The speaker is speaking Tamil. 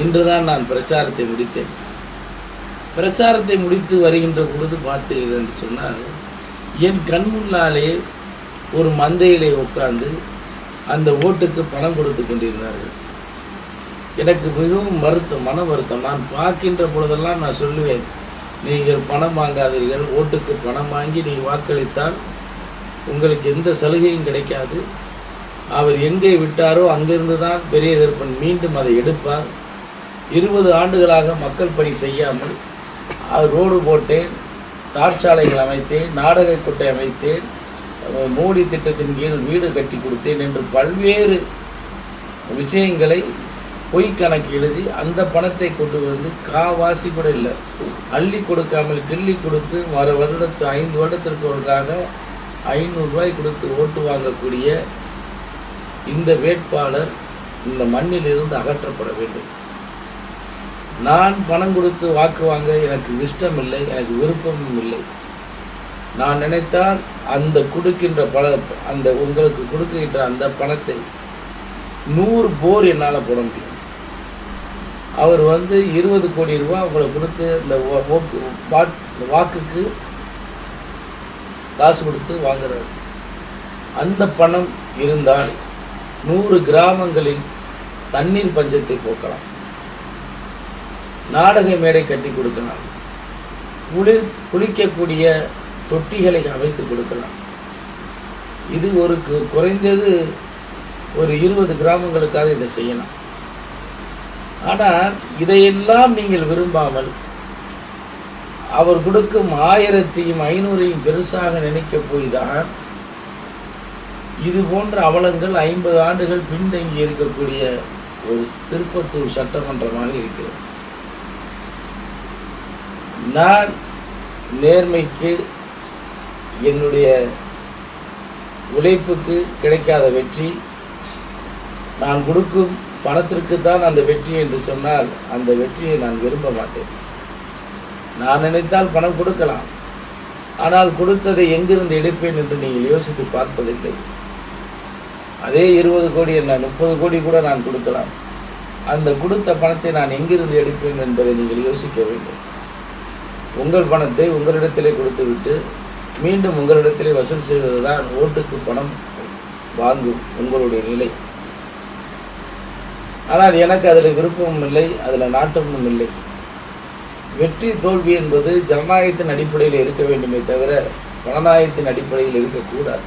இன்றுதான் நான் பிரச்சாரத்தை முடித்தேன். பிரச்சாரத்தை முடித்து வருகின்ற பொழுது பார்த்தீர்கள் என்று சொன்னால், என் கண் முன்னாலே ஒரு மந்தையிலே உட்கார்ந்து அந்த ஓட்டுக்கு பணம் கொடுத்து கொண்டிருந்தார்கள். எனக்கு மிகவும் மன வருத்தம். நான் பார்க்கின்ற பொழுதெல்லாம் நான் சொல்லுவேன், நீங்கள் பணம் வாங்காதீர்கள், ஓட்டுக்கு பணம் வாங்கி நீங்கள் வாக்களித்தால் உங்களுக்கு எந்த சலுகையும் கிடைக்காது. அவர் எங்கே விட்டாரோ அங்கிருந்து தான் பெரிய கருப்பன் மீண்டும் அதை எடுப்பார். 20 ஆண்டுகளாக மக்கள் பணி செய்யாமல் ரோடு போட்டேன், தார்ச்சாலைகள் அமைத்தேன், நாடக கொட்டை அமைத்தேன், மோடி திட்டத்தின் கீழ் வீடு கட்டி கொடுத்தேன் என்று பல்வேறு விஷயங்களை பொய் கணக்கு எழுதி அந்த பணத்தை கொண்டு வந்து காவாசி கூட இல்லை, அள்ளி கொடுக்காமல் கிள்ளி கொடுத்து வருடத்து 5 வருடத்திற்கு ஒருக்காக 500 ரூபாய் கொடுத்து ஓட்டு வாங்கக்கூடிய இந்த வேட்பாளர் இந்த மண்ணிலிருந்து அகற்றப்பட வேண்டும். நான் பணம் கொடுத்து வாக்கு வாங்க எனக்கு இஷ்டம் இல்லை, எனக்கு விருப்பமும் இல்லை. நான் நினைத்தால் அந்த கொடுக்கின்ற அந்த உங்களுக்கு கொடுக்கின்ற அந்த பணத்தை 100 போர் என்னால் போட முடியும். அவர் 20 கோடி ரூபாய் அவங்களை கொடுத்து இந்த வாக்குக்கு காசு கொடுத்து வாங்குறார். அந்த பணம் இருந்தால் 100 கிராமங்களில் தண்ணீர் பஞ்சத்தை போக்கலாம், நாடக மேடை கட்டி கொடுக்கலாம், குளிக்கக்கூடிய தொட்டிகளை அமைத்து கொடுக்கலாம். இது ஒரு குறைந்தது ஒரு 20 கிராமங்களுக்காக இதை செய்யலாம். ஆனால் இதையெல்லாம் நீங்கள் விரும்பாமல் அவர் கொடுக்கும் 1000ஐயும் 500ஐயும் பெருசாக நினைக்க போய்தான் இது போன்ற அவலங்கள் 50 ஆண்டுகள் பின்தங்கி இருக்கக்கூடிய ஒரு திருப்பத்தூர் சட்டமன்றமாக இருக்கிறது. நான் நேர்மைக்கு, என்னுடைய உழைப்புக்கு கிடைக்காத வெற்றி, நான் கொடுக்கும் பணத்திற்கு தான் அந்த வெற்றி என்று சொன்னால் அந்த வெற்றியை நான் விரும்ப மாட்டேன். நான் நினைத்தால் பணம் கொடுக்கலாம், ஆனால் கொடுத்ததை எங்கிருந்து எடுப்பேன் என்று நீங்கள் யோசித்து பார்ப்பதில்லை. அதே 20 கோடி என்ன 30 கோடி கூட நான் கொடுக்கலாம். அந்த கொடுத்த பணத்தை நான் எங்கிருந்து எடுப்பேன் என்பதை நீங்கள் யோசிக்க வேண்டும். உங்கள் பணத்தை உங்களிடத்திலே கொடுத்துவிட்டு மீண்டும் உங்களிடத்திலே வசூல் செய்வது தான் ஓட்டுக்கு பணம் வாங்கும் உங்களுடைய நிலை. ஆனால் எனக்கு அதில் விருப்பமும் இல்லை, அதில் நாட்டமும் இல்லை. வெற்றி தோல்வி என்பது ஜனநாயகத்தின் அடிப்படையில் இருக்க வேண்டுமே தவிர பணநாயகத்தின் அடிப்படையில் இருக்கக்கூடாது.